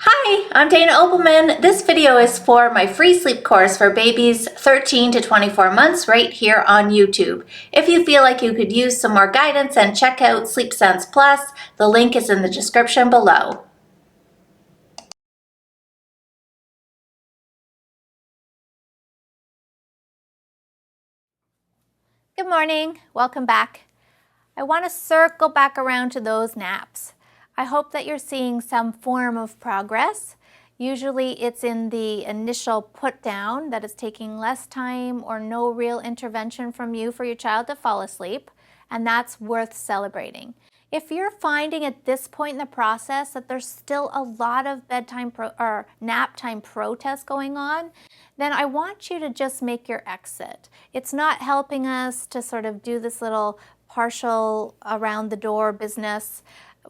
Hi, I'm Dana Obleman. This video is for my free sleep course for babies 13 to 24 months right here on YouTube. If you feel like you could use some more guidance, and check out Sleep Sense Plus, the link is in the description below. Good morning, welcome back. I want to circle back around to those naps. I hope that you're seeing some form of progress. Usually it's in the initial put down that it's taking less time or no real intervention from you for your child to fall asleep, and that's worth celebrating. If you're finding at this point in the process that there's still a lot of or nap time protest going on, then I want you to just make your exit. It's not helping us to sort of do this little partial around the door business.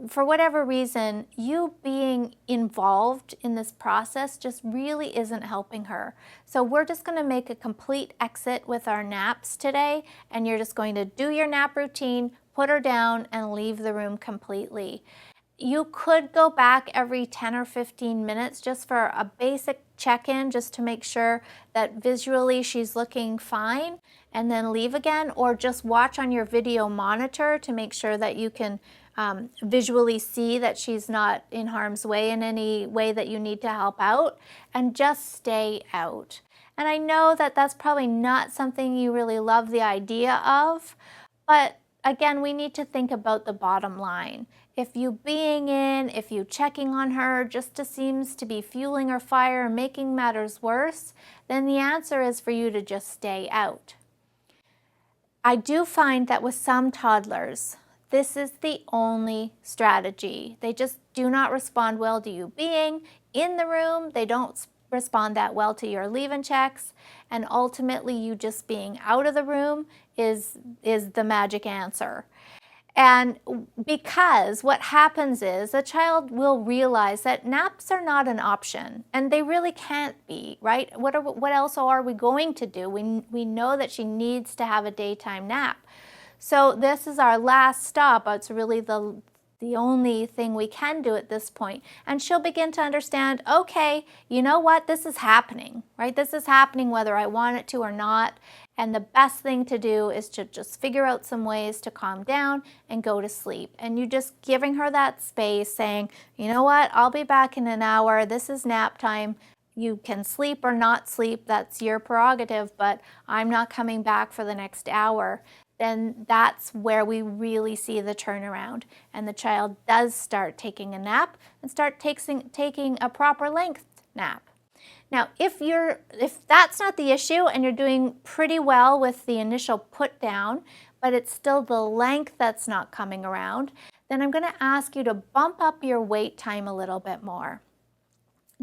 For whatever reason, you being involved in this process just really isn't helping her. So we're just going to make a complete exit with our naps today, and you're just going to do your nap routine, put her down, and leave the room completely. You could go back every 10 or 15 minutes just for a basic check-in, just to make sure that visually she's looking fine, and then leave again, or just watch on your video monitor to make sure that you can visually see that she's not in harm's way in any way that you need to help out, and just stay out. And I know that that's probably not something you really love the idea of, but again, we need to think about the bottom line. If you being in, if you checking on her just seems to be fueling her fire and making matters worse, then the answer is for you to just stay out. I do find that with some toddlers, this is the only strategy. They just do not respond well to you being in the room. They don't respond that well to your leave-in checks, and ultimately you just being out of the room is the magic answer. And because what happens is the child will realize that naps are not an option, and they really can't be, right? What else are we going to do? We know that she needs to have a daytime nap. So this is our last stop. It's really the only thing we can do at this point. And she'll begin to understand, okay, you know what, this is happening, right? This is happening whether I want it to or not. And the best thing to do is to just figure out some ways to calm down and go to sleep. And you just giving her that space, saying, you know what, I'll be back in an hour. This is nap time. You can sleep or not sleep. That's your prerogative, but I'm not coming back for the next hour. Then that's where we really see the turnaround, and the child does start taking a nap and start taking a proper length nap. Now, if that's not the issue and you're doing pretty well with the initial put down, but it's still the length that's not coming around, then I'm going to ask you to bump up your wait time a little bit more.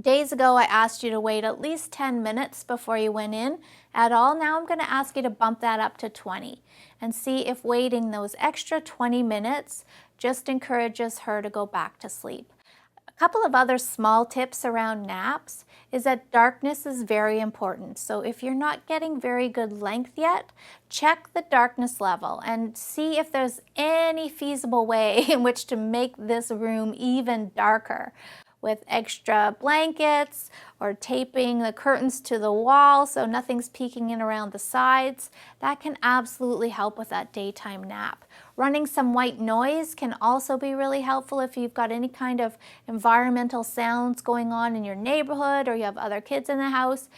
Days ago, I asked you to wait at least 10 minutes before you went in at all. Now I'm going to ask you to bump that up to 20 and see if waiting those extra 20 minutes just encourages her to go back to sleep. A couple of other small tips around naps is that darkness is very important. So if you're not getting very good length yet, check the darkness level and see if there's any feasible way in which to make this room even darker, with extra blankets or taping the curtains to the wall so nothing's peeking in around the sides. That can absolutely help with that daytime nap. Running some white noise can also be really helpful if you've got any kind of environmental sounds going on in your neighborhood or you have other kids in the house.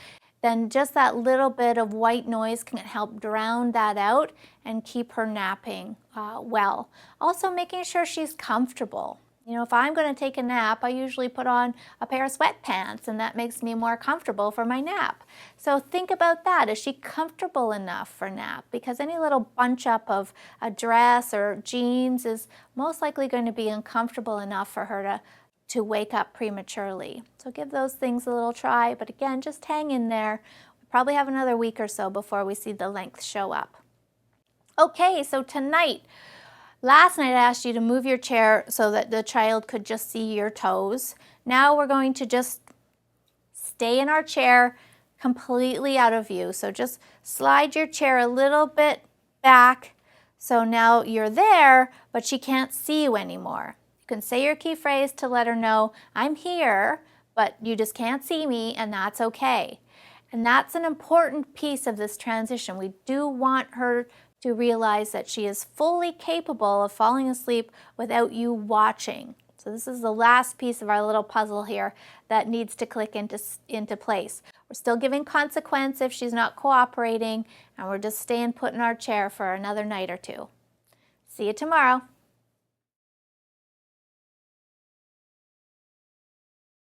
Then just that little bit of white noise can help drown that out and keep her napping well. Also making sure she's comfortable. You know, if I'm going to take a nap, I usually put on a pair of sweatpants, and that makes me more comfortable for my nap. So think about that. Is she comfortable enough for nap? Because any little bunch up of a dress or jeans is most likely going to be uncomfortable enough for her to wake up prematurely. So give those things a little try, but again, just hang in there. We probably have another week or so before we see the length show up. Okay, so tonight, last night I asked you to move your chair so that the child could just see your toes. Now we're going to just stay in our chair completely out of view. So just slide your chair a little bit back. So now you're there, but she can't see you anymore. You can say your key phrase to let her know, I'm here, but you just can't see me, and that's okay. And that's an important piece of this transition. We do want her to realize that she is fully capable of falling asleep without you watching. So this is the last piece of our little puzzle here that needs to click into place. We're still giving consequence if she's not cooperating, and we're just staying put in our chair for another night or two. See you tomorrow.